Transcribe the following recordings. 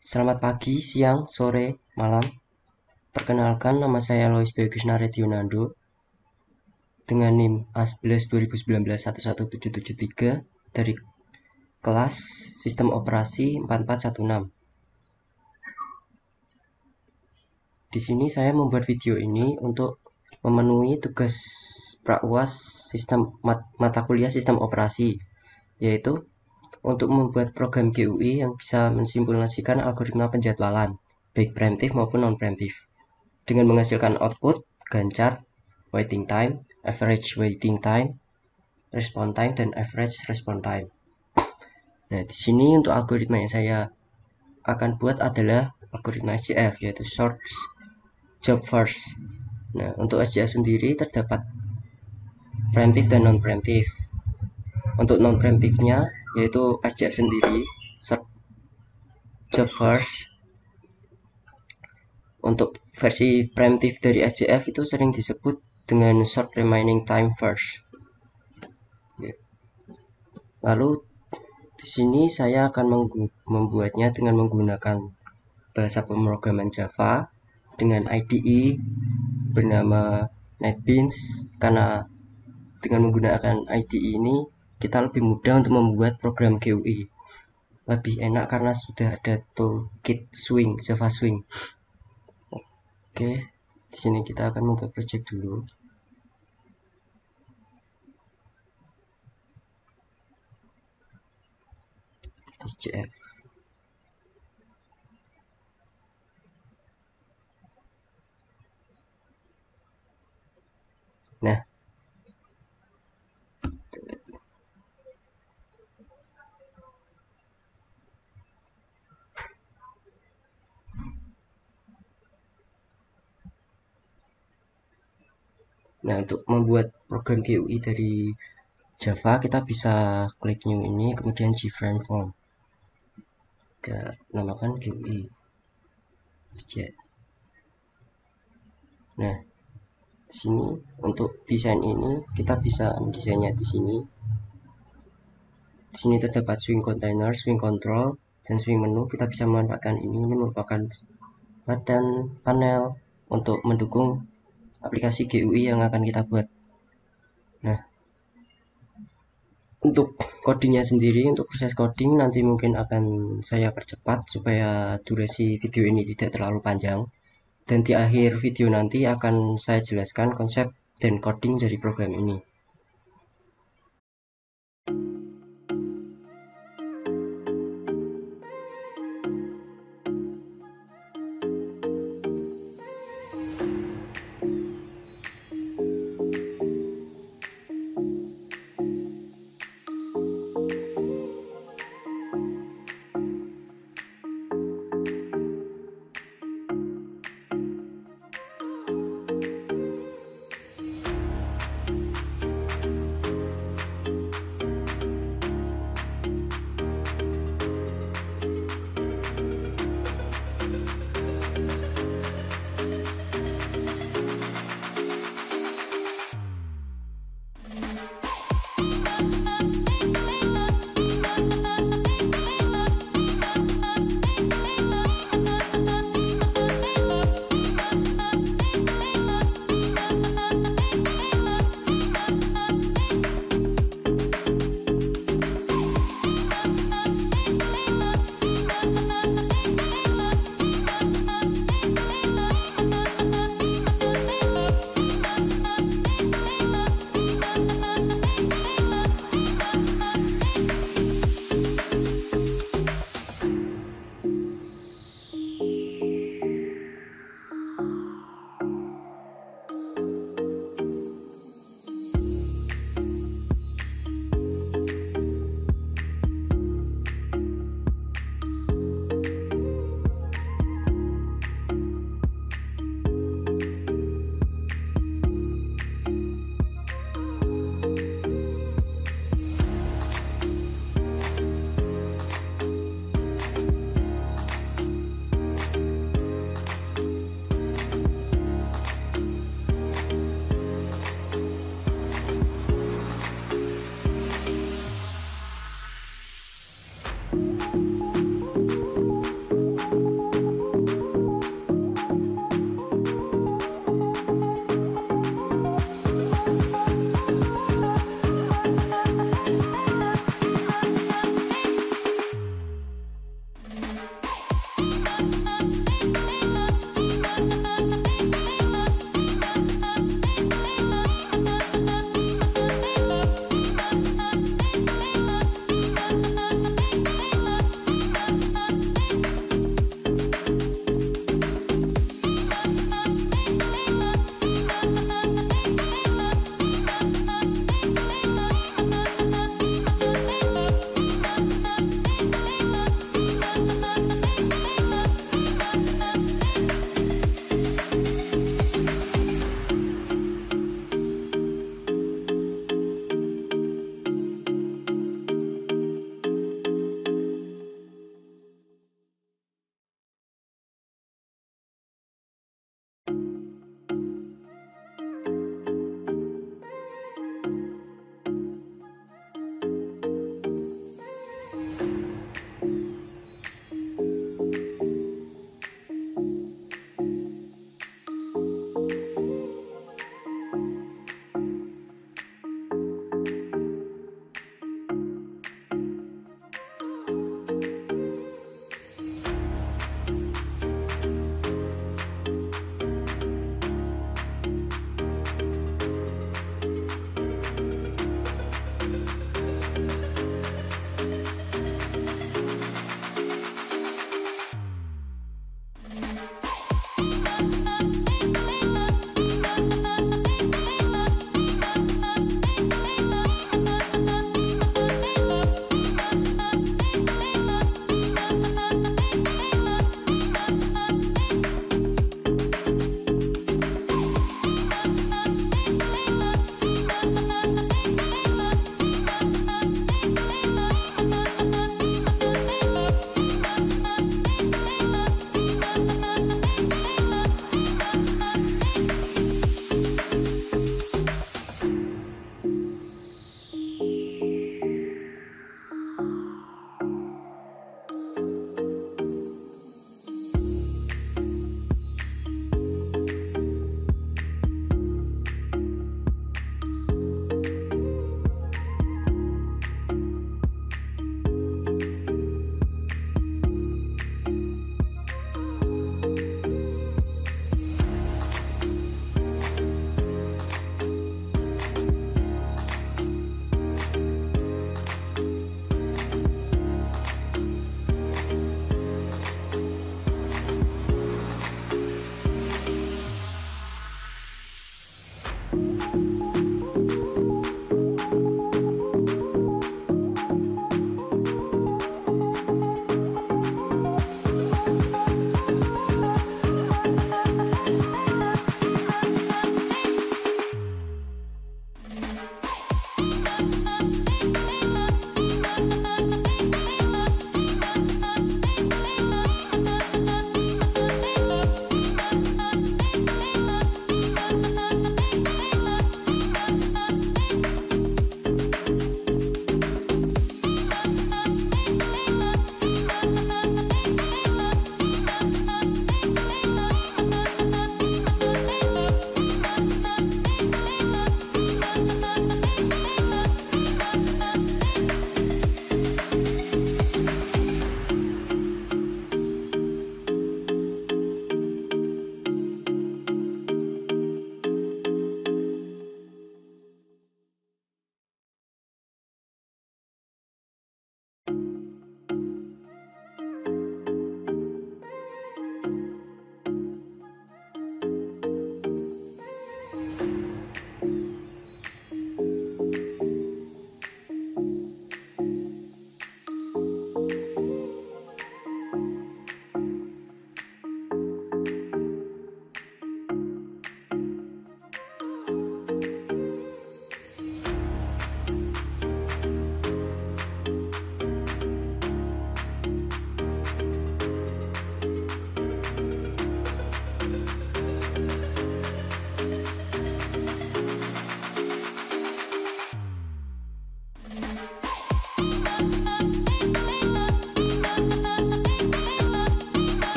Selamat pagi, siang, sore, malam. Perkenalkan, nama saya Lois Bagus-Naredionando dengan NIM A11 2019 11773 dari kelas Sistem Operasi 4416. Di sini saya membuat video ini untuk memenuhi tugas pra-UAS sistem mata kuliah Sistem Operasi, yaitu untuk membuat program GUI yang bisa mensimulasikan algoritma penjadwalan, baik preemptif maupun non-preemptif, dengan menghasilkan output Gantt, waiting time, average waiting time, response time, dan average response time. Nah, di sini untuk algoritma yang saya akan buat adalah algoritma SJF, yaitu Short Job First. Nah, untuk SJF sendiri terdapat preemptif dan non-preemptif. Untuk non-preemptifnya, yaitu SJF sendiri, Short Job First. Untuk versi preemptif dari SJF itu sering disebut dengan Short Remaining Time First. Lalu di sini saya akan membuatnya dengan menggunakan bahasa pemrograman Java dengan IDE bernama NetBeans, karena dengan menggunakan IDE ini kita lebih mudah untuk membuat program GUI. Lebih enak karena sudah ada toolkit Swing, Java Swing. Oke, di sini kita akan membuat project dulu. SJF. Nah, untuk membuat program GUI dari Java, kita bisa klik new ini, kemudian gFriend form. Kita namakan GUI saja. Nah, di sini untuk desain ini kita bisa mendesainnya di sini. Di sini terdapat swing container, swing control, dan swing menu. Kita bisa memanfaatkan ini. Ini merupakan badan panel untuk mendukung aplikasi GUI yang akan kita buat. Nah, untuk codingnya sendiri, untuk proses coding nanti mungkin akan saya percepat supaya durasi video ini tidak terlalu panjang. Dan di akhir video nanti akan saya jelaskan konsep dan coding dari program ini.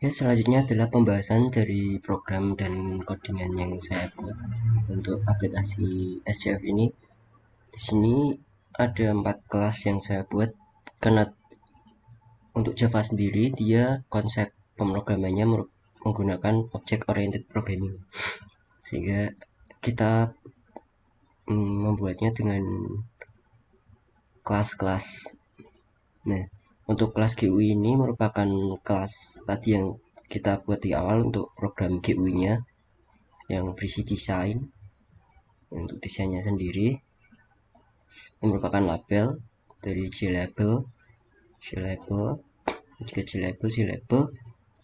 Ya, selanjutnya adalah pembahasan dari program dan codingan yang saya buat untuk aplikasi SCF ini. Di sini ada 4 kelas yang saya buat, karena untuk Java sendiri dia konsep pemrogramannya menggunakan object oriented programming, sehingga kita membuatnya dengan kelas-kelas. Nah, untuk kelas GUI ini merupakan kelas tadi yang kita buat di awal untuk program GUI-nya yang berisi desain. Untuk desainnya sendiri ini merupakan label dari JLabel, juga JLabel.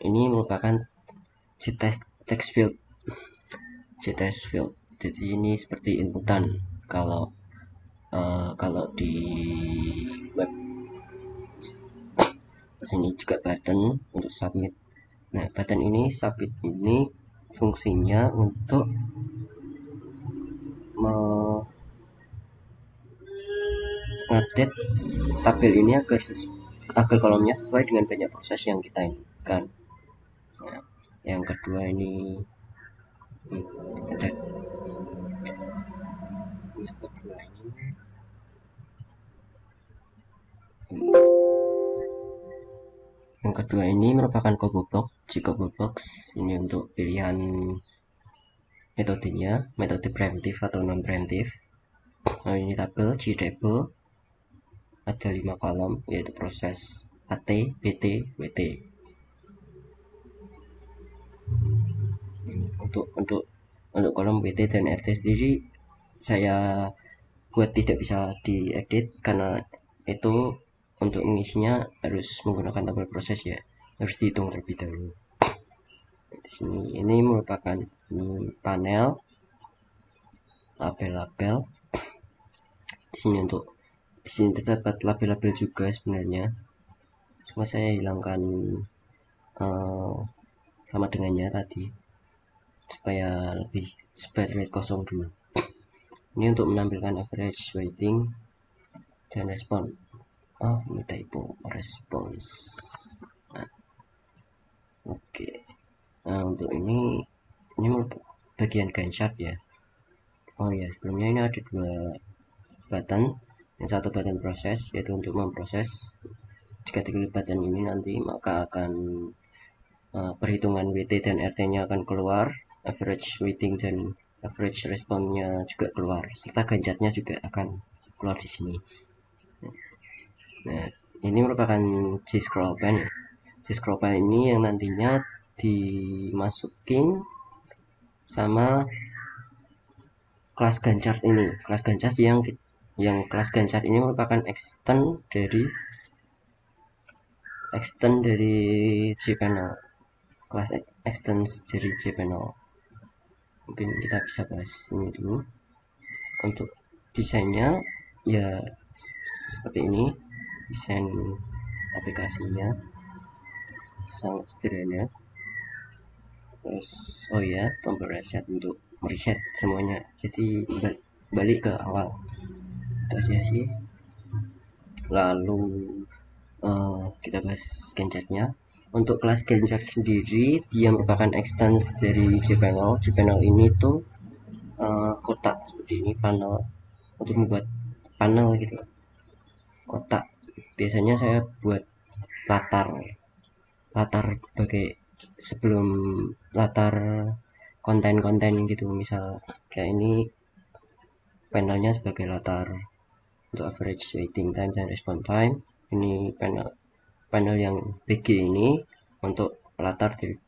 Ini merupakan text field. Jadi ini seperti inputan kalau di web. Sini juga button untuk submit. Nah, button ini submit ini fungsinya untuk mengupdate tabel ini agar kolomnya sesuai dengan banyak proses yang kita inputkan. Nah, yang kedua ini yang kedua ini merupakan combo box. Combo box ini untuk pilihan metodenya, metode preemptif atau non preemptif. Nah, ini tabel JTable, ada 5 kolom yaitu proses AT, BT, WT. Untuk kolom WT dan RT sendiri saya buat tidak bisa diedit karena itu untuk mengisinya harus menggunakan tabel proses, ya harus dihitung terlebih dahulu. Di sini ini merupakan panel label-label. Di sini terdapat label-label juga sebenarnya, cuma saya hilangkan sama dengannya tadi supaya terlihat kosong dulu. Ini untuk menampilkan average, waiting, dan respon. Ini typo, response. Oke. Nah, untuk ini bagian Gantt ya. Sebelumnya ini ada 2 button. Yang satu button proses, yaitu untuk memproses. Jika diklik button ini nanti maka akan perhitungan WT dan RT-nya akan keluar, average waiting dan average responnya juga keluar, serta Gantt-nya juga akan keluar di sini. Nah, ini merupakan G-scroll pen ya. G-scroll pen ini yang nantinya dimasukin sama kelas Ganchart ini. Kelas Ganchart yang kelas Ganchart ini merupakan extend dari cPanel. Kelas extend dari cPanel. Mungkin kita bisa bahas ini dulu. Untuk desainnya ya seperti ini, desain aplikasinya sangat sederhana. Terus oh ya, tombol reset untuk mereset semuanya, jadi balik ke awal. Itu aja sih. Lalu kita bahas Ganchart-nya. Untuk kelas Ganchart sendiri, dia merupakan extends dari cPanel. cPanel ini tuh kotak seperti ini, panel untuk membuat panel gitu, kotak. Biasanya saya buat latar sebagai sebelum latar konten-konten gitu, misal kayak ini panelnya sebagai latar untuk average waiting time dan response time. Ini panel yang BG ini untuk latar dari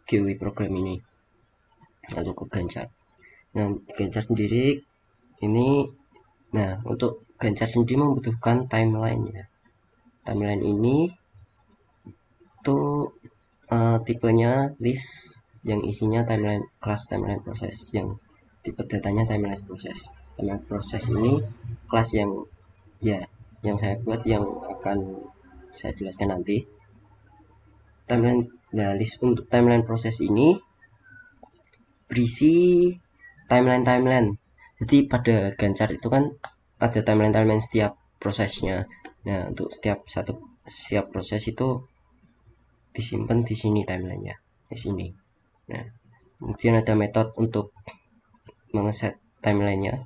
GUI program ini untuk ke Ganchart. Nah, Ganchart sendiri ini, nah untuk Ganchart sendiri membutuhkan timeline ya. Timeline ini tuh tipenya list yang isinya timeline, kelas timeline proses, yang tipe datanya timeline proses. Timeline proses ini kelas yang ya yang saya buat, yang akan saya jelaskan nanti. Timeline, nah list untuk timeline proses ini berisi timeline. Jadi pada Ganchart itu kan ada timeline setiap prosesnya. Nah, untuk setiap proses itu disimpan di sini timelinenya, di sini. Nah, kemudian ada metode untuk mengeset timelinenya.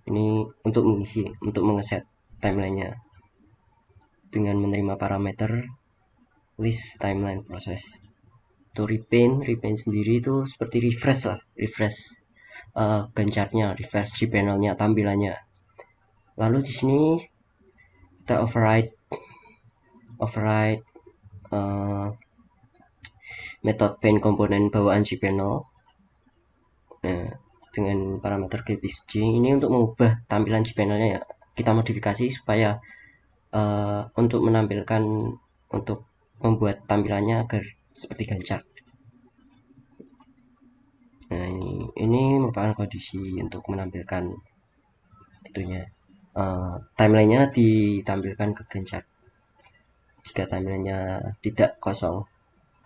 Ini untuk mengeset timelinenya dengan menerima parameter list timeline proses. Untuk repaint sendiri itu seperti refresh Ganchart-nya, refresh cPanel-nya, tampilannya. Lalu di sini kita override metode paint komponen bawaan cPanel. Nah, dengan parameter graphics G ini untuk mengubah tampilan cPanel-nya ya, kita modifikasi supaya untuk membuat tampilannya agar seperti Ganchart. Nah, ini merupakan kondisi untuk menampilkan itunya, timelinenya ditampilkan ke Ganchart. Jika timelinenya tidak kosong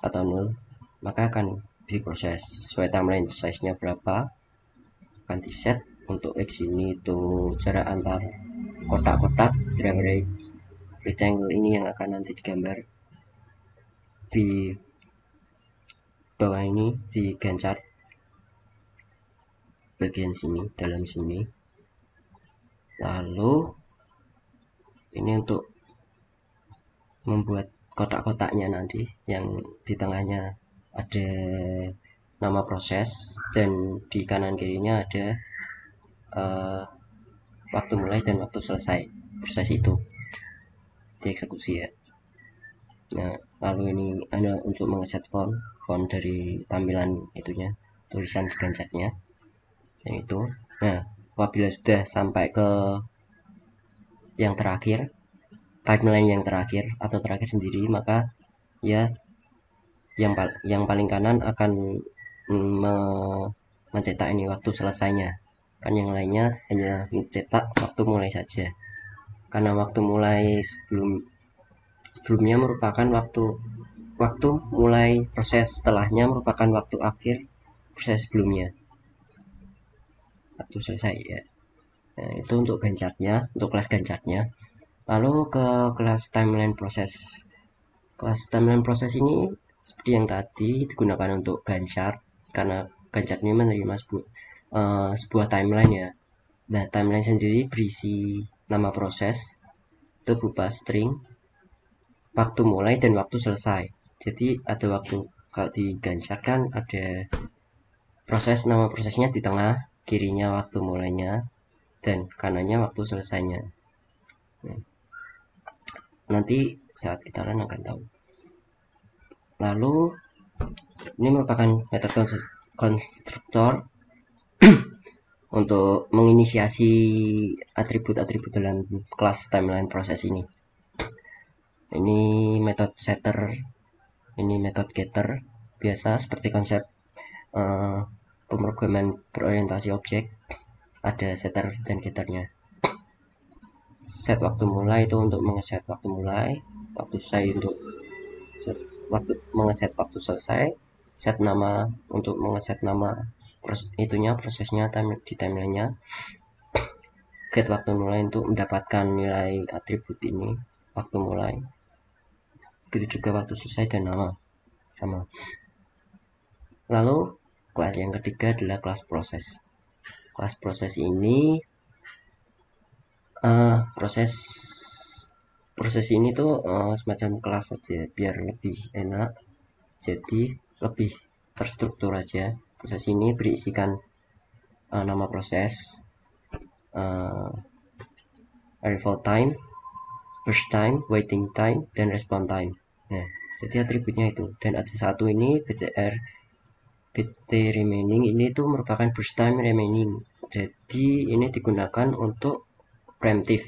atau nol, maka akan diproses sesuai timeline, size-nya berapa akan di set. Untuk X ini itu jarak antar kotak-kotak, average rectangle ini yang akan nanti digambar di bawah ini di Ganchart bagian sini, dalam sini. Lalu ini untuk membuat kotak-kotaknya nanti, yang di tengahnya ada nama proses dan di kanan kirinya ada waktu mulai dan waktu selesai proses itu dieksekusi ya. Nah, lalu ini ada untuk mengeset font dari tampilan itunya, tulisan di Ganchart-nya yang itu. Nah, apabila sudah sampai ke yang terakhir, timeline yang terakhir atau terakhir sendiri, maka ya yang paling kanan akan mencetak ini waktu selesainya, kan yang lainnya hanya mencetak waktu mulai saja, karena waktu mulai sebelumnya merupakan waktu mulai proses, setelahnya merupakan waktu akhir proses sebelumnya, waktu selesai ya. Nah, itu untuk Ganchart-nya, untuk kelas Ganchart-nya. Lalu ke kelas timeline proses. Kelas timeline proses ini seperti yang tadi digunakan untuk Ganchart, karena Ganchart ini menerima sebuah timeline ya. Nah, timeline sendiri berisi nama proses itu berupa string, waktu mulai dan waktu selesai. Jadi ada waktu, kalau di Ganchart kan ada proses, nama prosesnya di tengah, kirinya waktu mulainya dan kanannya waktu selesainya. Nah, nanti saat kita run akan tahu. Lalu ini merupakan metode konstruktor untuk menginisiasi atribut-atribut dalam kelas timeline proses ini. Ini metode setter, ini metode getter, biasa seperti konsep pemrograman berorientasi objek, ada setter dan getternya. Set waktu mulai itu untuk mengeset waktu mulai, waktu selesai untuk mengeset waktu selesai, set nama untuk mengeset nama prosesnya di timelinenya, get waktu mulai untuk mendapatkan nilai atribut ini waktu mulai, begitu juga waktu selesai dan nama sama. Lalu kelas yang ketiga adalah kelas proses. Kelas proses ini proses ini tuh semacam kelas saja biar lebih enak, jadi lebih terstruktur aja. Proses ini berisikan nama proses, arrival time, burst time, waiting time, dan response time. Nah, jadi atributnya itu. Dan ada satu ini BT remaining, ini tuh merupakan burst time remaining. Jadi ini digunakan untuk preemptive,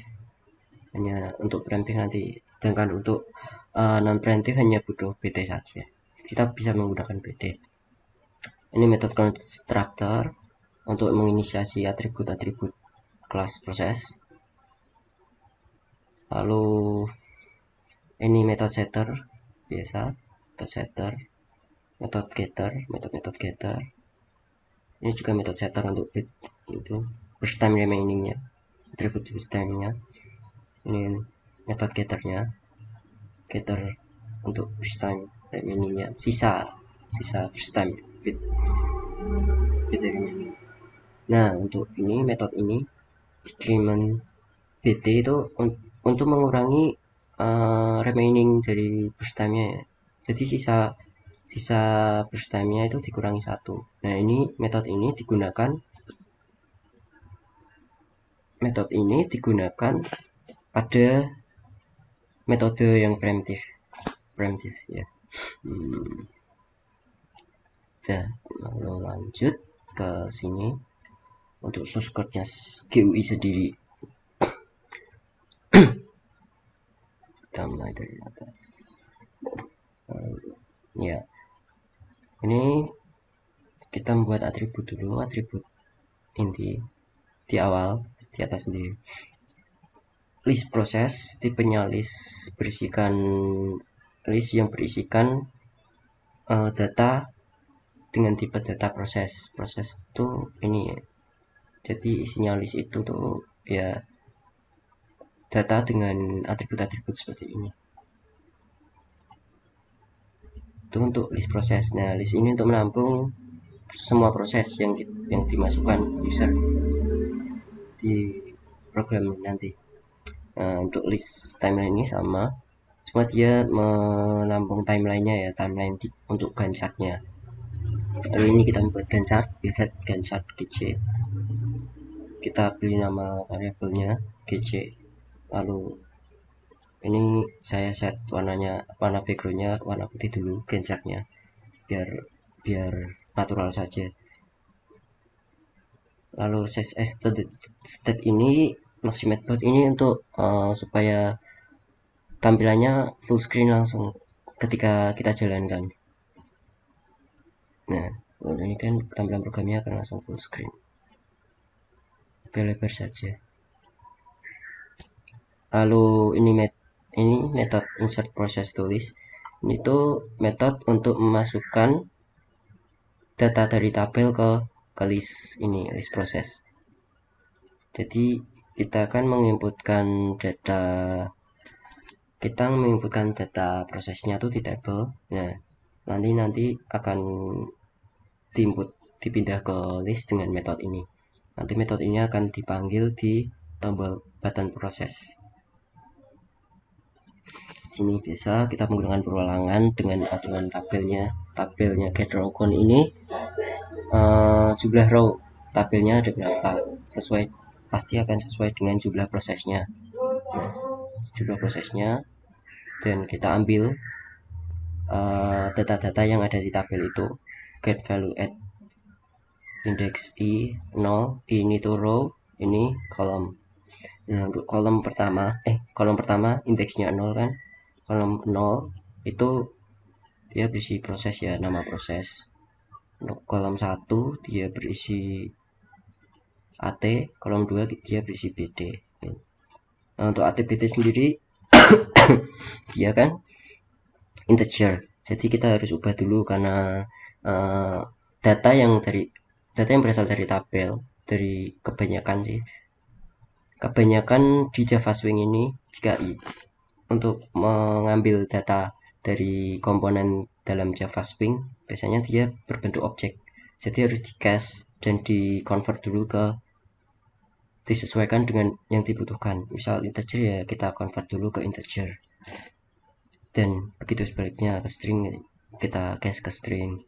hanya untuk preemptive nanti. Sedangkan untuk non preemptive hanya butuh BT saja. Kita bisa menggunakan BT. Ini metode constructor untuk menginisiasi atribut-atribut kelas proses. Lalu ini metode setter biasa, metode setter, metode getter. Ini juga metode setter untuk bit itu burst time remainingnya, atribut burst time-nya. Ini metode getternya, getter untuk burst time remainingnya, sisa burst time bit remaining. Nah, untuk ini metode ini decrement BT itu untuk mengurangi remaining dari burst time-nya ya. Jadi sisa burst time-nya itu dikurangi 1. Nah, ini metode ini digunakan pada metode yang preemptive ya. Lalu lanjut ke sini untuk source code-nya GUI sendiri. Kita mulai dari atas. Ya, ini kita membuat atribut dulu, atribut inti di awal di atas sendiri. List proses, tipenya list yang berisikan data dengan tipe data proses. Proses itu ini ya. Jadi isinya list itu tuh ya data dengan atribut-atribut seperti ini. Itu untuk list proses. Nah, list ini untuk menampung semua proses yang dimasukkan user di program nanti. Nah, untuk list timeline ini sama, cuma dia menampung timelinenya ya, timeline untuk Gantt chart-nya. Lalu ini kita membuat Gantt chart, build Gantt chart GC. Kita beri nama variabelnya GC. Lalu ini saya set warna backgroundnya warna putih dulu, Gantt chart-nya biar natural saja. Lalu CSS state ini Maximat Board ini untuk supaya tampilannya full screen langsung ketika kita jalankan. Nah, ini kan tampilan programnya akan langsung full screen. Lebar saja. Lalu ini metode insert process tulis. Ini tuh metode untuk memasukkan data dari tabel ke list ini, list proses. Jadi kita akan menginputkan data prosesnya tuh di tabel. Nah, nanti akan dipindah ke list dengan metode ini. Nanti metode ini akan dipanggil di tombol button proses. Sini biasa kita menggunakan perulangan dengan acuan tabelnya get row count ini jumlah row tabelnya ada berapa, pasti akan sesuai dengan jumlah prosesnya. Nah, jumlah prosesnya dan kita ambil data-data yang ada di tabel itu. Get value at index i 0, ini tuh row, ini kolom. Nah, untuk kolom pertama indeksnya 0 kan, kolom 0 itu dia berisi proses ya, nama proses. Untuk kolom 1 dia berisi AT, kolom 2 dia berisi BD. Nah, untuk AT BD sendiri dia kan integer, jadi kita harus ubah dulu karena data yang berasal dari tabel, dari kebanyakan di Java Swing ini, jika untuk mengambil data dari komponen dalam Java Swing biasanya dia berbentuk objek, jadi harus di cache dan di convert dulu disesuaikan dengan yang dibutuhkan. Misal integer ya kita convert dulu ke integer, dan begitu sebaliknya ke string kita cache ke string.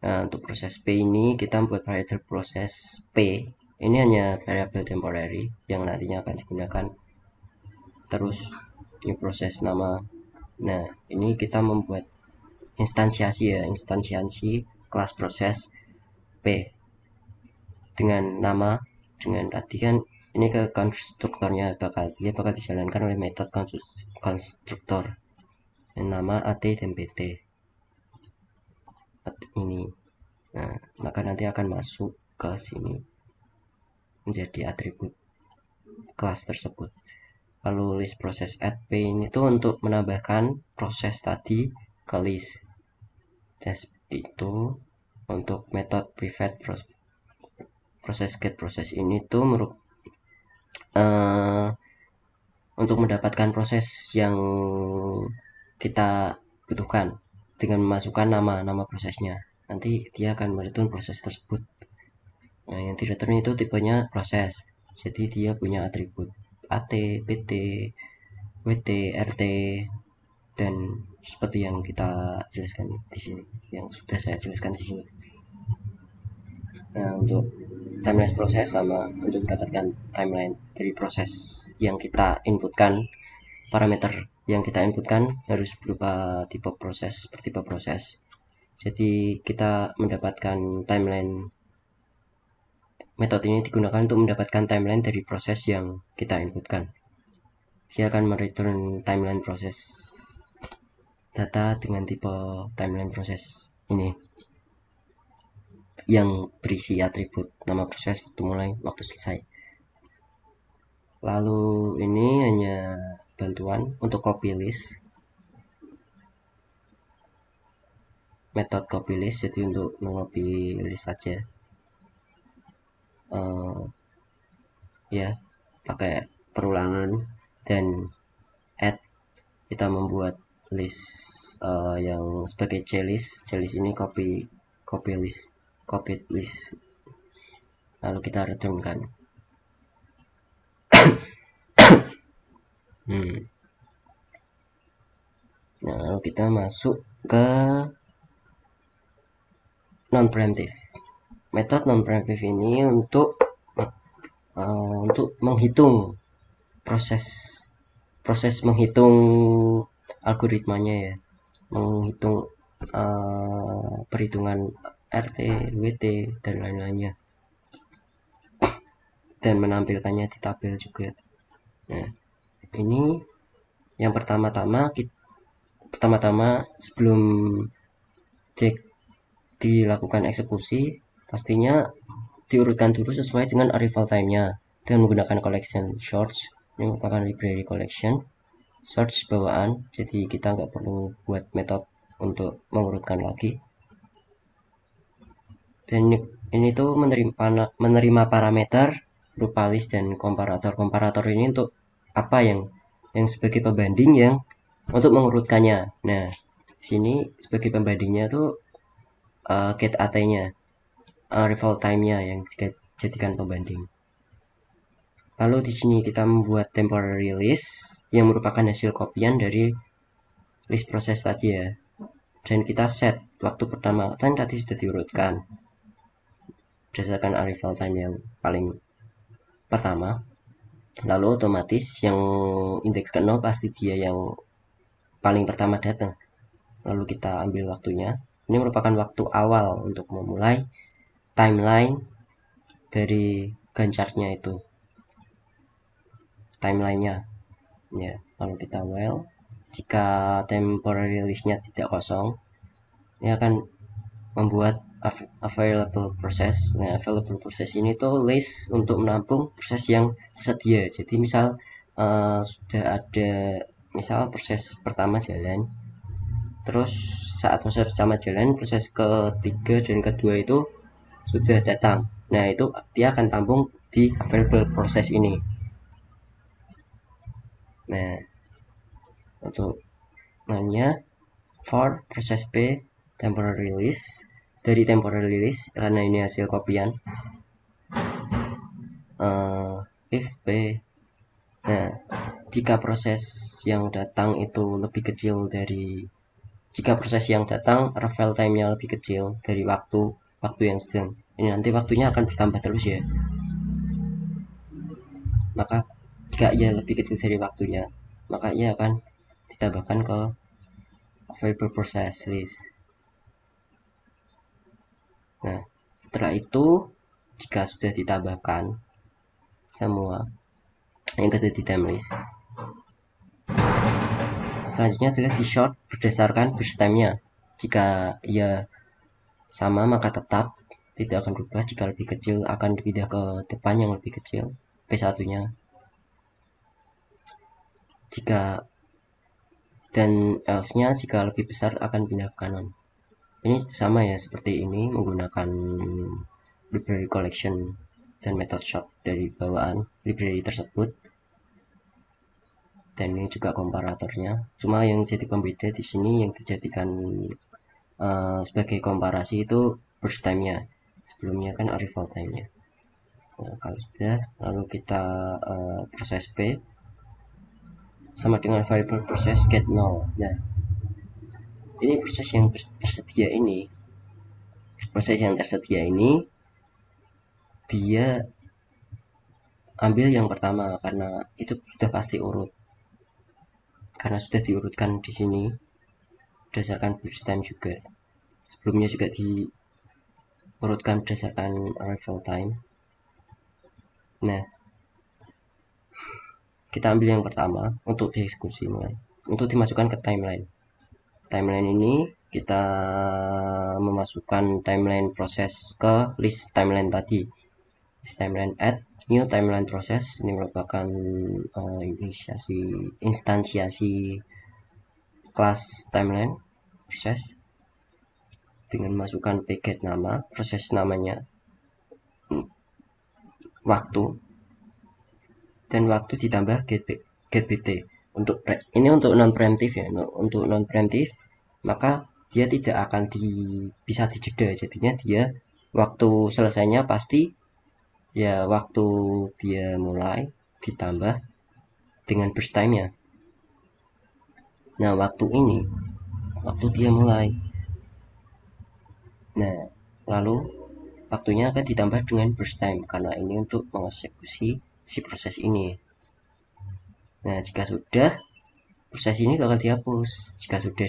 Nah, untuk proses P ini kita membuat variable proses P. Ini hanya variable temporary yang nantinya akan digunakan terus di proses nama. Nah, ini kita membuat instansiasi kelas proses P dengan nama, dengan tadi kan ini ke konstruktornya dia bakal dijalankan oleh metode konstruktor nama AT dan BT ini. Nah, maka nanti akan masuk ke sini menjadi atribut kelas tersebut. Lalu list proses add p ini tuh untuk menambahkan proses tadi ke list. Dan seperti itu. Untuk metode private proses get proses ini tuh untuk mendapatkan proses yang kita butuhkan dengan memasukkan nama prosesnya. Nanti dia akan mereturn proses tersebut. Nah, yang direturn itu tipenya proses, jadi dia punya atribut AT, PT, WT, RT, dan seperti yang kita jelaskan di sini, yang sudah saya jelaskan di sini. Nah, untuk timeline proses sama, untuk mendapatkan timeline dari proses yang kita inputkan, parameter yang kita inputkan harus berupa tipe proses, bertipe proses. Jadi kita mendapatkan timeline. Metode ini digunakan untuk mendapatkan timeline dari proses yang kita inputkan. Dia akan mereturn timeline proses data dengan tipe timeline proses ini yang berisi atribut nama proses, waktu mulai, waktu selesai. Lalu ini hanya bantuan untuk copy list, metode copy list, jadi untuk mengcopy list saja. Ya, pakai perulangan. Dan add, kita membuat list yang sebagai clist ini copy list, lalu kita returnkan. Nah, lalu kita masuk ke non preemptive. Metode non preemptive ini untuk menghitung proses menghitung algoritmanya ya, menghitung perhitungan RT, WT, dan lain-lainnya, dan menampilkannya di tabel juga. Nah, ini yang pertama-tama sebelum dilakukan eksekusi, pastinya diurutkan dulu sesuai dengan arrival time-nya dengan menggunakan collection search. Ini merupakan library collection search bawaan, jadi kita nggak perlu buat metode untuk mengurutkan lagi. Dan ini tuh menerima parameter berupa list dan komparator. Komparator ini untuk apa, yang sebagai pembanding yang untuk mengurutkannya. Nah, sini sebagai pembandingnya tuh get AT-nya, arrival time-nya yang dijadikan pembanding. Lalu di sini kita membuat temporary list yang merupakan hasil kopian dari list proses tadi ya. Dan kita set waktu pertama, kan tadi sudah diurutkan berdasarkan arrival time yang paling pertama. lalu otomatis yang indeks ke 0 pasti dia yang paling pertama datang. Lalu kita ambil waktunya. Ini merupakan waktu awal untuk memulai timeline dari gancarnya itu, timelinenya ya. Lalu kita while, jika temporary list-nya tidak kosong, ini akan membuat available process. Nah, available process ini tuh list untuk menampung proses yang tersedia. Jadi misal sudah ada, misal proses pertama jalan, terus saat proses pertama jalan, proses ketiga dan kedua itu sudah datang. Nah, itu dia akan tampung di available process ini. Nah, untuk namanya for proses P temporary list, dari temporary list karena ini hasil kopian, if P, nah jika proses yang datang itu lebih kecil dari, jika proses yang datang reveal time-nya lebih kecil dari waktu yang sedang, ini nanti waktunya akan bertambah terus ya. Maka jika ia lebih kecil dari waktunya, maka ia akan ditambahkan ke available process list. Nah, setelah itu jika sudah ditambahkan semua yang ada di time list, selanjutnya adalah di short berdasarkan burst time-nya. Jika ia sama maka tetap tidak akan berubah, jika lebih kecil akan dipindah ke depan yang lebih kecil, P1-nya. Jika dan else-nya jika lebih besar akan pindah ke kanan. Ini sama ya, seperti ini menggunakan library collection dan method shop dari bawaan library tersebut. Dan ini juga komparatornya. Cuma yang jadi pembeda di sini yang dijadikan sebagai komparasi itu burst time-nya. Sebelumnya kan arrival time-nya. Nah, kalau sudah, lalu kita proses P sama dengan variable proses get 0. Nah, ini proses yang tersedia ini, dia ambil yang pertama karena itu sudah pasti urut, karena sudah diurutkan di sini berdasarkan burst time juga. Sebelumnya juga diurutkan berdasarkan arrival time. Nah, kita ambil yang pertama untuk dieksekusi mulai, untuk dimasukkan ke timeline. Timeline ini kita memasukkan timeline proses ke list timeline tadi. List timeline add new timeline process, ini merupakan instansiasi kelas timeline proses dengan masukkan paket nama, proses namanya, waktu, dan waktu ditambah get bt. Untuk ini untuk non preemptive ya. Untuk non preemptive maka dia tidak akan bisa dijeda, jadinya dia waktu selesainya pasti ya waktu dia mulai ditambah dengan burst time-nya. Nah, waktu ini waktu dia mulai, nah lalu waktunya akan ditambah dengan burst time karena ini untuk mengeksekusi si proses ini. Nah, jika sudah, proses ini bakal dihapus. Jika sudah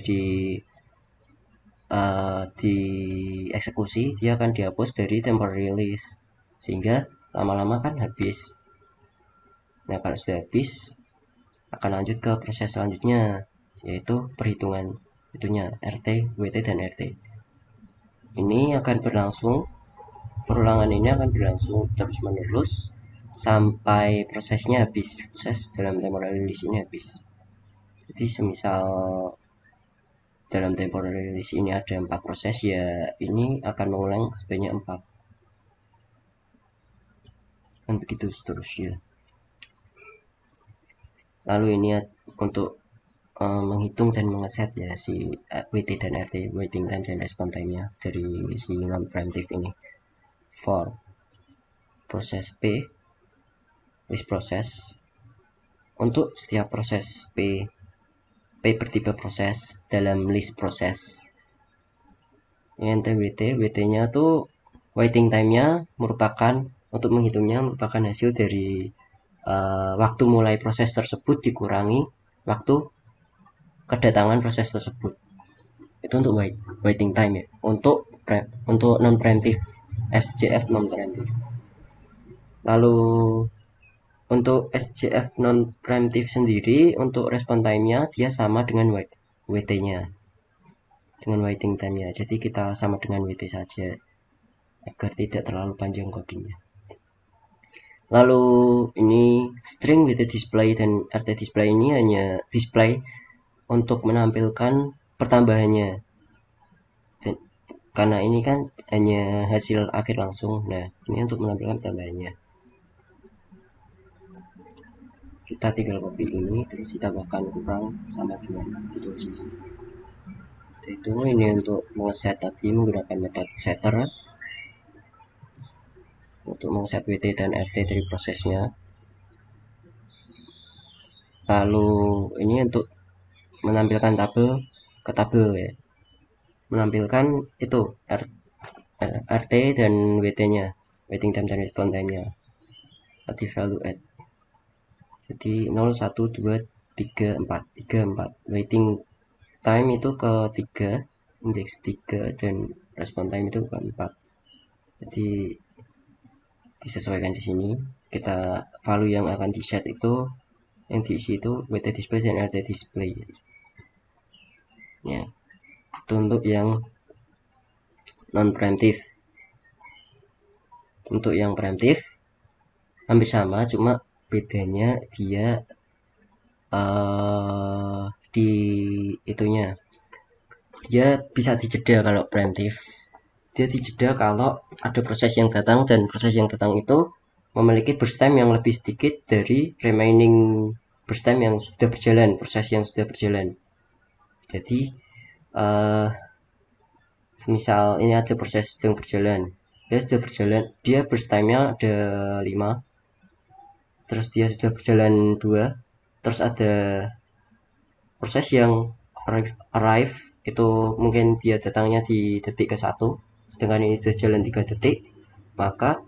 dieksekusi, dia akan dihapus dari temporary list, sehingga lama-lama kan habis. Nah, kalau sudah habis akan lanjut ke proses selanjutnya, yaitu perhitungan itunya RT, WT, dan RT. Ini akan berlangsung, perulangan ini akan berlangsung terus menerus sampai prosesnya habis, proses dalam temporary list ini habis. Jadi semisal dalam temporary list ini ada 4 proses, ya ini akan mengulang sebanyak 4, dan begitu seterusnya. Lalu ini untuk menghitung dan mengeset ya si WT dan RT, waiting time dan response time-nya dari si non preemptive ini. For proses P, list proses, untuk setiap proses P bertipe proses dalam list proses. Ini WT-nya tuh waiting time-nya merupakan, untuk menghitungnya merupakan hasil dari waktu mulai proses tersebut dikurangi waktu kedatangan proses tersebut. Itu untuk waiting time ya. Untuk non preemptive, SJF non preemptive. Lalu untuk SJF non preemptive sendiri, untuk respon time-nya dia sama dengan WT-nya, dengan waiting time-nya. Jadi kita sama dengan WT saja agar tidak terlalu panjang codingnya. Lalu ini string WT display dan RT display ini hanya display untuk menampilkan pertambahannya. Dan karena ini kan hanya hasil akhir langsung. Nah, ini untuk menampilkan pertambahannya. Kita tinggal copy ini terus ditambahkan kurang sama dengan itu saja. Itu ini untuk mengeset tadi menggunakan metode setter untuk mengeset WT dan RT dari prosesnya. Lalu ini untuk menampilkan tabel ke tabel ya, menampilkan itu RT dan WT-nya, waiting time dan response time-nya, di value add. Jadi 0, 1, 2, 3, 4 waiting time itu ke 3, indeks 3, dan respon time itu ke 4. Jadi disesuaikan di sini. Kita value yang akan di set itu, yang diisi itu WT display dan RT display ya. Itu untuk yang non preemptive. Untuk yang preemptive hampir sama, cuma bedanya dia di itunya, dia bisa dijeda. Kalau preemptive dia dijeda kalau ada proses yang datang, dan proses yang datang itu memiliki burst time yang lebih sedikit dari remaining burst time yang sudah berjalan, proses yang sudah berjalan. Jadi semisal ini ada proses yang berjalan, dia sudah berjalan, dia burst time-nya ada 5, terus dia sudah berjalan 2, terus ada proses yang arrive itu mungkin dia datangnya di detik ke 1, sedangkan ini sudah jalan 3 detik, maka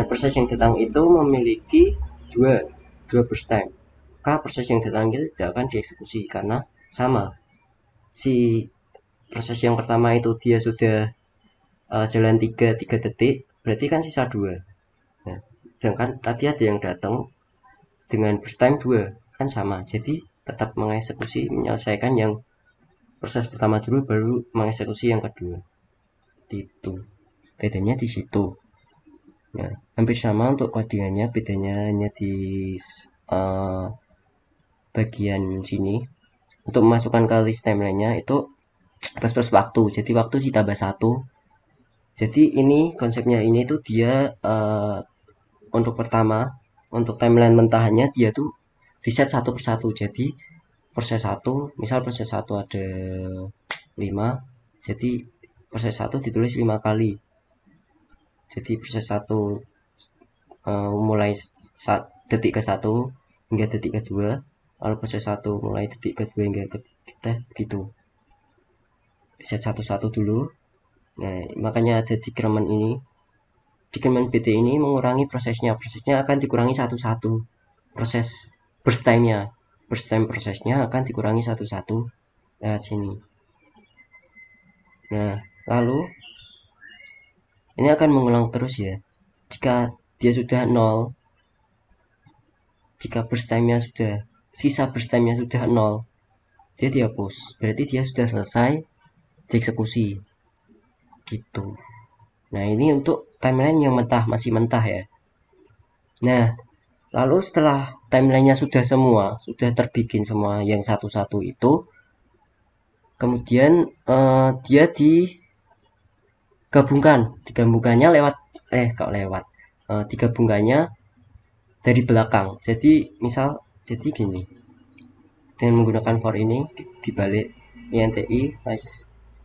proses yang datang itu memiliki dua burst time. Maka proses yang datang itu tidak akan dieksekusi karena sama, si proses yang pertama itu dia sudah jalan 3 detik, berarti kan sisa 2. Nah, sedangkan tadi ada yang datang dengan burst time 2, kan sama, jadi tetap mengeksekusi, menyelesaikan yang proses pertama dulu, baru mengeksekusi yang kedua. Itu bedanya di situ. Nah, hampir sama untuk codingannya, bedanya hanya di bagian sini. Untuk memasukkan ke list timeline-nya itu plus waktu, jadi waktu ditambah 1. Jadi ini konsepnya ini tuh dia untuk pertama, untuk timeline mentahannya dia tuh di set satu persatu. Jadi proses 1, misal proses 1 ada 5, jadi proses 1 ditulis 5 kali. Jadi proses 1 mulai detik ke 1 hingga detik ke 2, lalu proses 1 mulai detik ke 2 hingga ke kita, begitu. Di set 1-1 dulu. Nah, makanya ada decrement ini. Decrement BT ini mengurangi prosesnya akan dikurangi satu-satu. Proses burst time-nya, burst time prosesnya akan dikurangi satu-satu lewat sini. Nah, lalu ini akan mengulang terus ya. Jika dia sudah 0, jika burst time-nya sudah, sisa burst time-nya sudah 0, dia dihapus, berarti dia sudah selesai dieksekusi gitu. Nah, ini untuk timeline yang mentah, masih mentah ya. Nah, lalu setelah timelinenya sudah semua, sudah terbikin semua yang satu-satu itu, kemudian dia digabungkannya lewat digabungkannya dari belakang. Jadi misal, jadi gini, dengan menggunakan for ini dibalik inti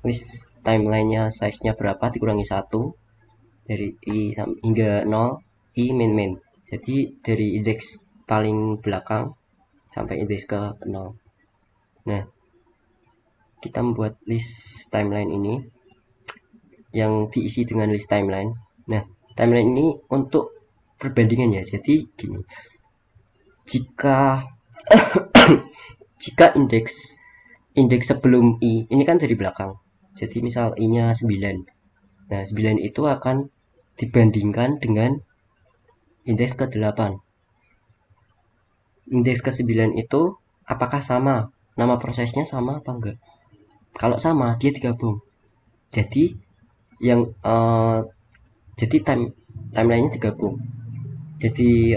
list timelinenya size-nya berapa dikurangi 1 dari i hingga 0, i min. Jadi dari indeks paling belakang sampai indeks ke 0. Nah, kita membuat list timeline ini yang diisi dengan list timeline. Nah, timeline ini untuk perbandingannya. Jadi gini, jika jika indeks sebelum i ini kan dari belakang, jadi misal i nya 9, nah 9 itu akan dibandingkan dengan indeks ke 8. Indeks ke 9 itu apakah sama, nama prosesnya sama apa enggak. Kalau sama, dia digabung. Jadi yang jadi timelinenya digabung. Jadi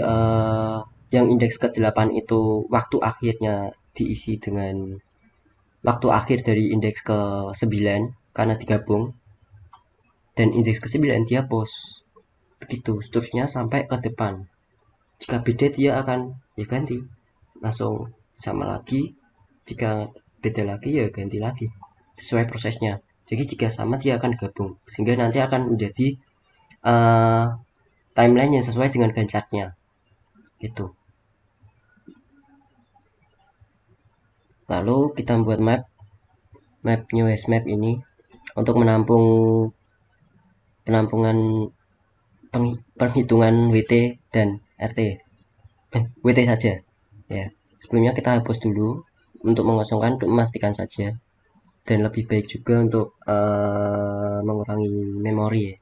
yang indeks ke 8 itu waktu akhirnya diisi dengan waktu akhir dari indeks ke 9 karena digabung, dan indeks ke 9 dia pos. Begitu seterusnya sampai ke depan. Jika beda dia akan ya ganti, langsung sama lagi. Jika beda lagi ya ganti lagi sesuai prosesnya. Jadi jika sama dia akan gabung sehingga nanti akan menjadi timeline yang sesuai dengan Gantt-nya itu. Lalu kita membuat map new hash map ini untuk menampung penampungan perhitungan WT dan RT. WT saja ya. Sebelumnya kita hapus dulu untuk mengosongkan, untuk memastikan saja, dan lebih baik juga untuk mengurangi memori ya.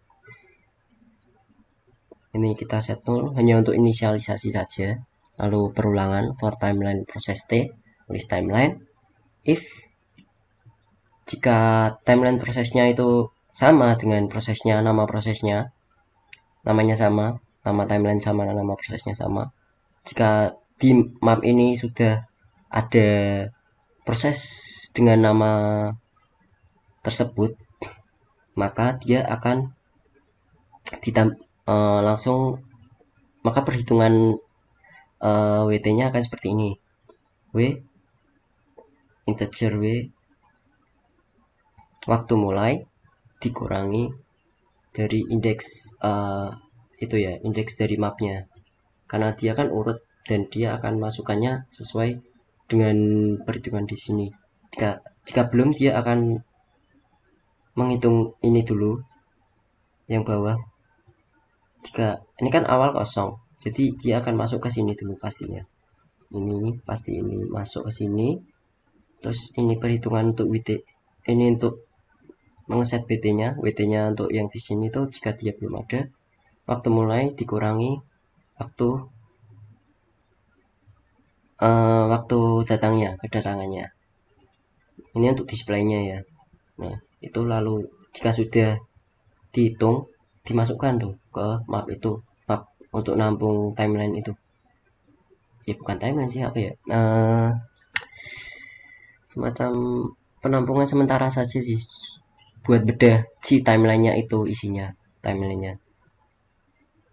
Ini kita set 0 hanya untuk inisialisasi saja. Lalu perulangan for timeline proses T, list timeline. If jika timeline prosesnya itu sama dengan prosesnya, nama prosesnya, namanya sama, nama timeline sama, nama prosesnya sama. Jika di map ini sudah ada proses dengan nama tersebut, maka dia akan langsung, maka perhitungan WT-nya akan seperti ini. W integer W waktu mulai dikurangi dari indeks itu ya, indeks dari mapnya, karena dia kan urut dan dia akan masukannya sesuai dengan perhitungan di sini. Jika belum, dia akan menghitung ini dulu yang bawah. Jika ini kan awal kosong, jadi dia akan masuk ke sini dulu pastinya. Ini pasti ini masuk ke sini. Terus ini perhitungan untuk WT, ini untuk mengeset WT-nya. WT-nya untuk yang di sini tuh jika dia belum ada, waktu mulai dikurangi waktu datangnya, kedatangannya. Ini untuk displaynya ya. Nah, itu lalu jika sudah dihitung, dimasukkan tuh ke map itu, map untuk nampung timeline itu. Ya bukan timeline sih, apa ya, semacam penampungan sementara saja sih, buat bedah si timelinenya itu isinya. Timelinenya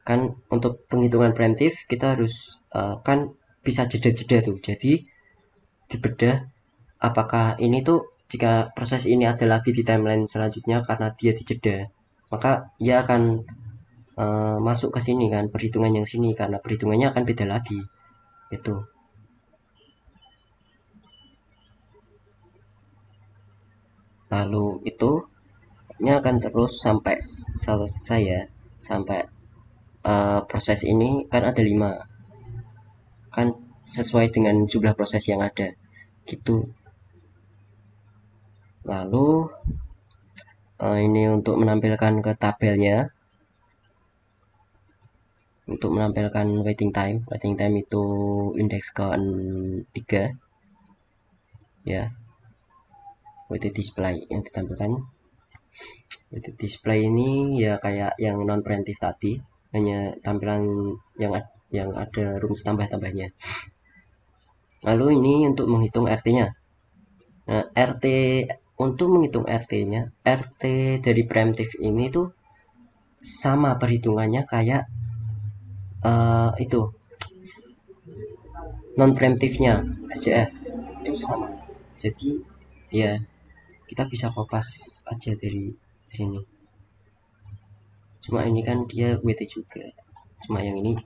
kan untuk penghitungan preemptif kita harus kan bisa jeda-jeda tuh, jadi dibedah apakah ini tuh jika proses ini ada lagi di timeline selanjutnya karena dia dijeda, maka ia akan masuk ke sini kan, perhitungan yang sini, karena perhitungannya akan beda lagi itu. Lalu itu ini akan terus sampai selesai ya, sampai proses ini kan ada 5 kan, sesuai dengan jumlah proses yang ada gitu. Lalu ini untuk menampilkan ke tabelnya, untuk menampilkan waiting time itu indeks ke 3 ya. WT display yang ditampilkan, WT display ini ya kayak yang non preemptive tadi, hanya tampilan yang ada rumus tambah-tambahnya. Lalu ini untuk menghitung RT-nya. Nah, RT untuk menghitung RT-nya, RT dari preemptive ini tuh sama perhitungannya kayak itu non preemptive-nya SCF itu sama. Jadi ya kita bisa kopas aja dari sini. Cuma ini kan dia WT juga, cuma yang ini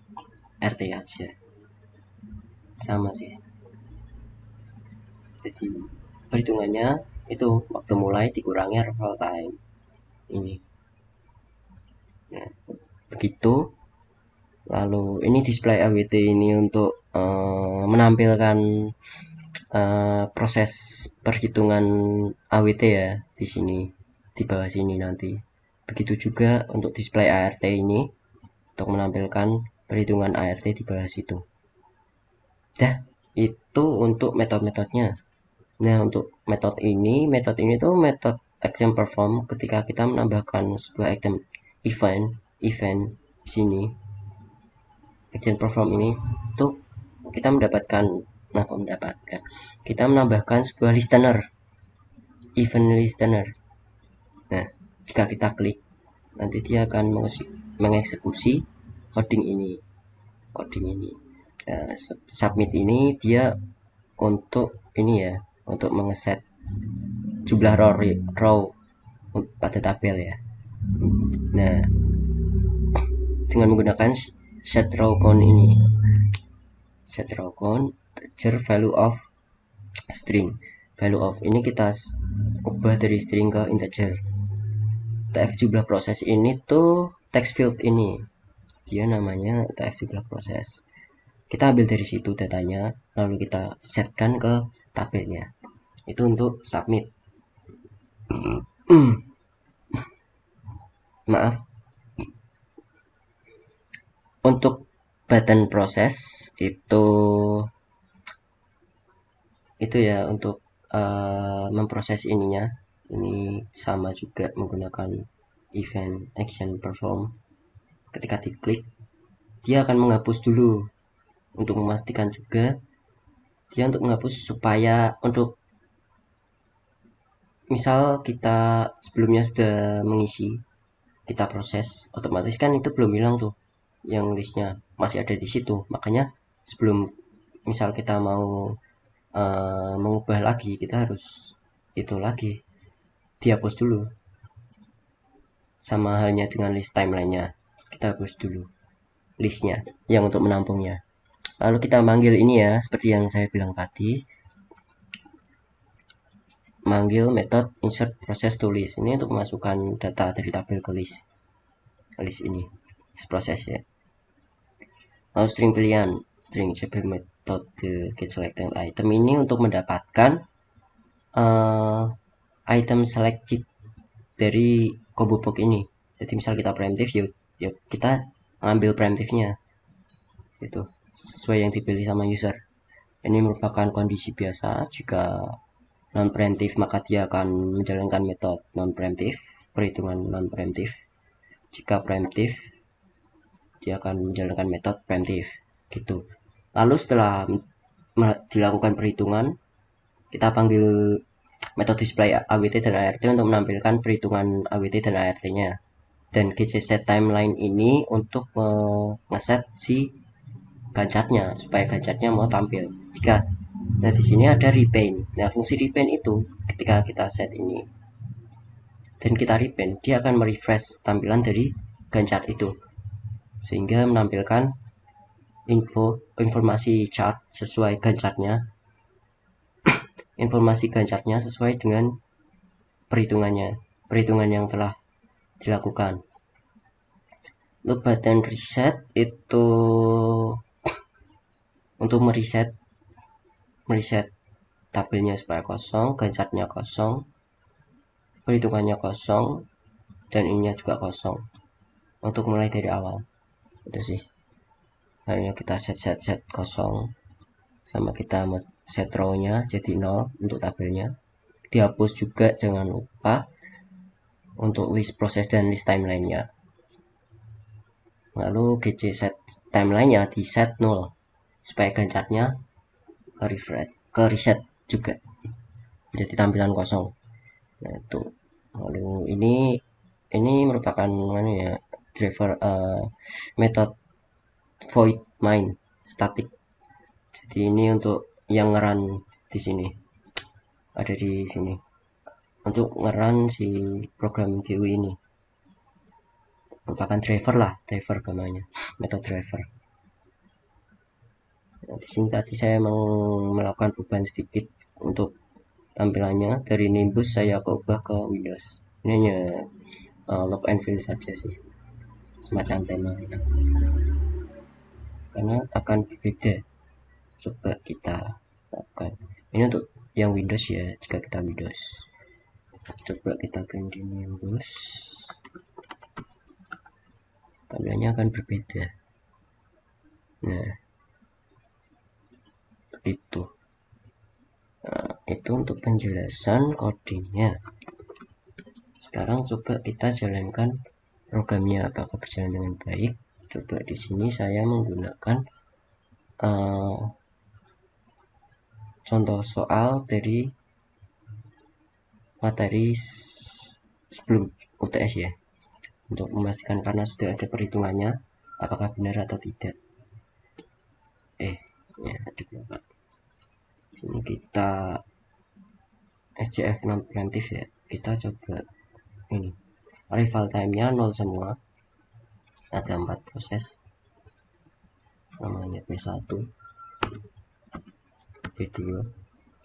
RT aja, sama sih. Jadi perhitungannya itu waktu mulai dikurangi arrival time ini. Nah, begitu Lalu ini display AWT ini untuk menampilkan proses perhitungan AWT ya di sini, di bawah sini nanti. Begitu juga untuk display ART ini untuk menampilkan perhitungan ART di bawah situ. Dah, itu untuk metode-metodenya. Nah, untuk metode ini tuh metode action perform ketika kita menambahkan sebuah item event sini. Action perform ini tuh kita kita menambahkan sebuah listener, event listener. Nah, jika kita klik, nanti dia akan mengeksekusi coding ini. Nah, submit ini dia untuk ini ya, untuk mengeset jumlah row pada tabel ya. Nah, dengan menggunakan set row count ini, set row count teacher value of string. Value of ini kita ubah dari string ke integer. TF jumlah proses ini tuh text field ini, dia namanya TF jumlah proses. Kita ambil dari situ datanya, lalu kita setkan ke tabelnya. Itu untuk submit. Maaf. Untuk button proses itu ya untuk memproses ininya. Ini sama juga menggunakan event action perform. Ketika diklik, dia akan menghapus dulu. Untuk memastikan juga dia untuk menghapus supaya untuk misal kita sebelumnya sudah mengisi, kita proses, otomatis kan itu belum hilang tuh, yang listnya masih ada di situ. Makanya sebelum misal kita mau mengubah lagi, kita harus itu lagi dihapus dulu. Sama halnya dengan list timeline-nya, kita hapus dulu listnya yang untuk menampungnya. Lalu kita manggil ini ya, seperti yang saya bilang tadi, manggil metode insert process to list. Ini untuk memasukkan data dari tabel ke list ini, proses ya. Lalu string pilihan, string cp metode get selected item ini untuk mendapatkan item selected dari combo box ini. Jadi misal kita preemptive, ya kita ambil preemptive-nya itu sesuai yang dipilih sama user. Ini merupakan kondisi biasa. Jika non preemptive maka dia akan menjalankan metode non preemptive, perhitungan non preemptive. Jika preemptive dia akan menjalankan metode preemptive gitu. Lalu setelah dilakukan perhitungan, kita panggil metode display AWT dan ART untuk menampilkan perhitungan AWT dan ART-nya. Dan GCSet timeline ini untuk ngeset si gancatnya supaya gancatnya mau tampil. Nah di sini ada repaint. Nah fungsi repaint itu ketika kita set ini dan kita repaint, dia akan merefresh tampilan dari gancat itu sehingga menampilkan informasi chart sesuai gancatnya, informasi gancatnya sesuai dengan perhitungan yang telah dilakukan. Untuk button reset itu untuk mereset tabelnya supaya kosong, gancatnya kosong, perhitungannya kosong, dan ininya juga kosong. Untuk mulai dari awal itu sih, hanya kita set kosong, sama kita set row nya jadi 0 untuk tabelnya. Dihapus juga jangan lupa untuk list proses dan list timeline nya. Lalu GC set timeline nya di set 0 supaya gancatnya ke reset juga menjadi tampilan kosong. Nah itu. Lalu ini merupakan ya, driver metode void main static. Jadi ini untuk yang ngeran di sini, ada di sini untuk ngeran si program GUI ini, merupakan driver namanya, metode driver. Nah, di sini tadi saya melakukan perubahan sedikit untuk tampilannya, dari Nimbus saya ubah ke Windows. Ini hanya look and feel saja sih, semacam tema itu. karena akan berbeda. Coba kita lakukan ini untuk yang Windows ya. Jika kita Windows, coba kita ganti Nimbus, tampilannya akan berbeda. Nah, begitu. Nah, itu untuk penjelasan codingnya. Sekarang coba kita jalankan programnya, apakah berjalan dengan baik. Coba di sini saya menggunakan contoh soal dari materi sebelum UTS ya, untuk memastikan karena sudah ada perhitungannya apakah benar atau tidak. Ya ada berapa? Sini kita SCF non preemptif ya. Kita coba ini arrival time-nya 0 semua. Ada 4 proses. Namanya P1, P2,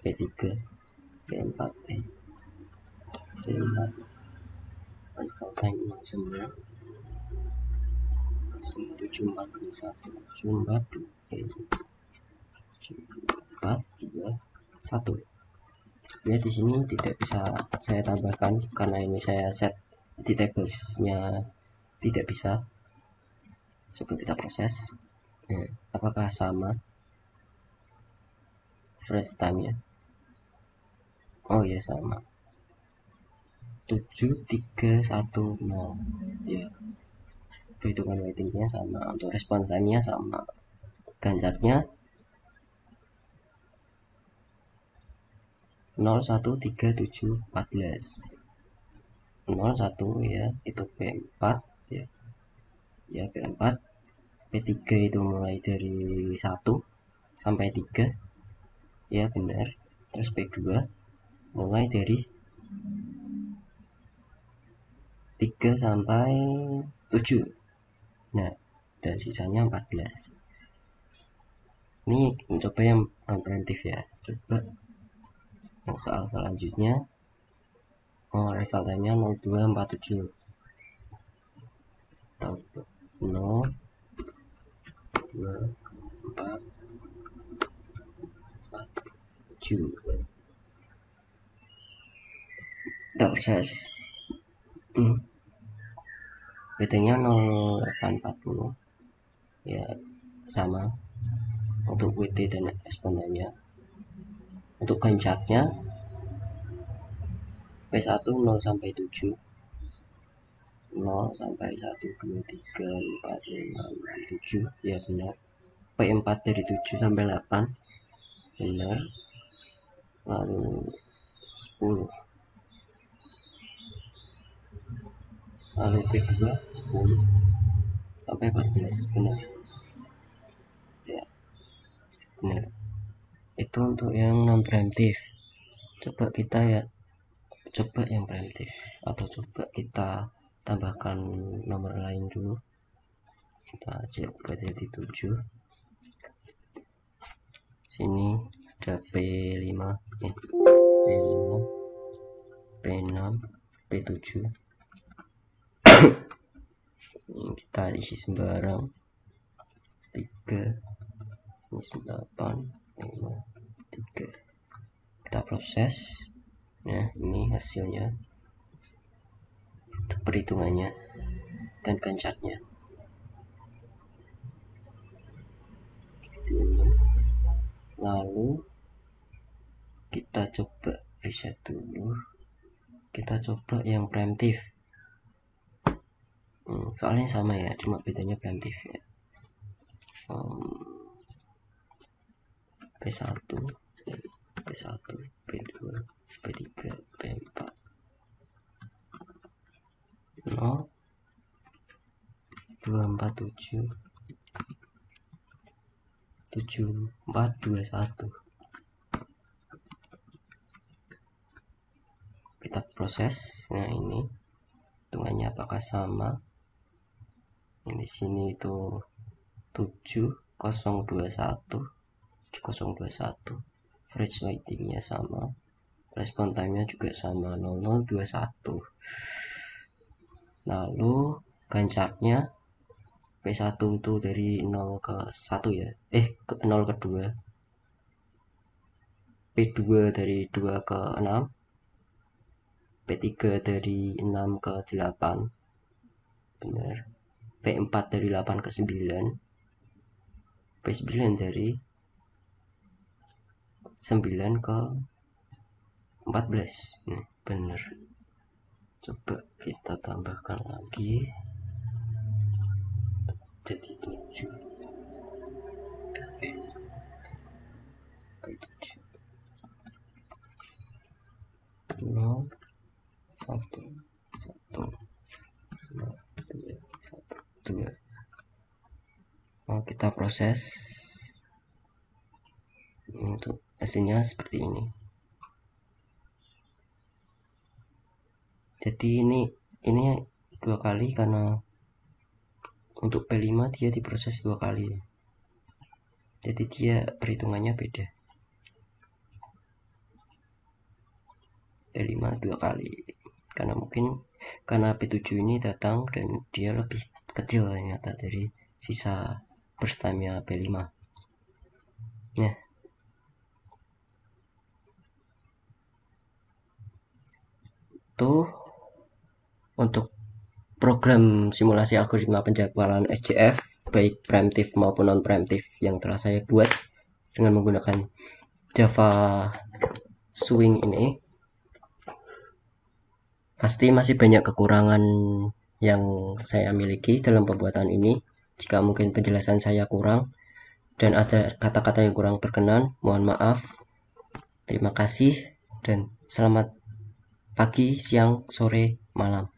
P3, P4, P4. Arrival time 0 semua. 7441 74 4 2 1. Ya, di sini tidak bisa saya tambahkan karena ini saya set di tablesnya tidak bisa. Coba kita proses. Nah, apakah sama fresh time nya? Oh ya, sama 7310 ya. Perhitungan waitingnya sama, untuk respon time nya sama, ganjarnya 013714 01 ya, itu P4 ya. Ya, P4. P3 itu mulai dari 1 sampai 3 ya, benar. Terus P2 mulai dari 3 sampai 7. Nah, dan sisanya 14. Ini mencoba yang non preemptif ya. Coba yang soal selanjutnya. Arrival time-nya 0247. 0 2 4 7. Kita proses. WT-nya 0840 ya, sama untuk WT dan respon time-nya. Untuk ganjarnya P1 0 sampai 7, 0 sampai 1 2 3 4 5 6 7 ya, benar. P4 dari 7 sampai 8 benar. Lalu 10, lalu P2 10 sampai 14 benar ya, benar. Itu untuk yang non preemptif. Coba kita ya, coba yang preemptif, atau coba kita tambahkan nomor lain dulu. Kita coba jadi 7. Sini ada P5 P5 P6 P7. Kita isi sembarang 3 ini 8 5 3. Kita proses. Nah, ini hasilnya, itu perhitungannya dan ganjarnya. Lalu kita coba reset dulu. Kita coba yang preemptif. Soalnya sama ya, cuma bedanya preemptif ya. P1 P1 P2 P3 P4 0 247 7421. Kita proses. Nah, ini hitungannya apakah sama. Di sini itu 7021 average waitingnya sama, respon time-nya juga sama 0021. Lalu ganjarnya P1 itu dari 0 ke 1 ya, ke 0 ke 2, P2 dari 2 ke 6, P3 dari 6 ke 8, benar, P4 dari 8 ke 9, P9 dari 9 ke 14. Nah, benar. Coba kita tambahkan lagi jadi 7. Nol, 1, 1, 2, 1, 2. Mau kita proses untuk hasilnya seperti ini. Jadi ini 2 kali karena untuk P5 dia diproses 2 kali. Jadi dia perhitungannya beda. P5 2 kali. Karena P7 ini datang dan dia lebih kecil ternyata dari sisa burst time-nya P5. Nah, itu untuk program simulasi algoritma penjadwalan SJF baik preemptif maupun non preemptif yang telah saya buat dengan menggunakan Java Swing ini. Pasti masih banyak kekurangan yang saya miliki dalam pembuatan ini. Jika mungkin penjelasan saya kurang dan ada kata-kata yang kurang berkenan, mohon maaf. Terima kasih dan selamat pagi, siang, sore, malam.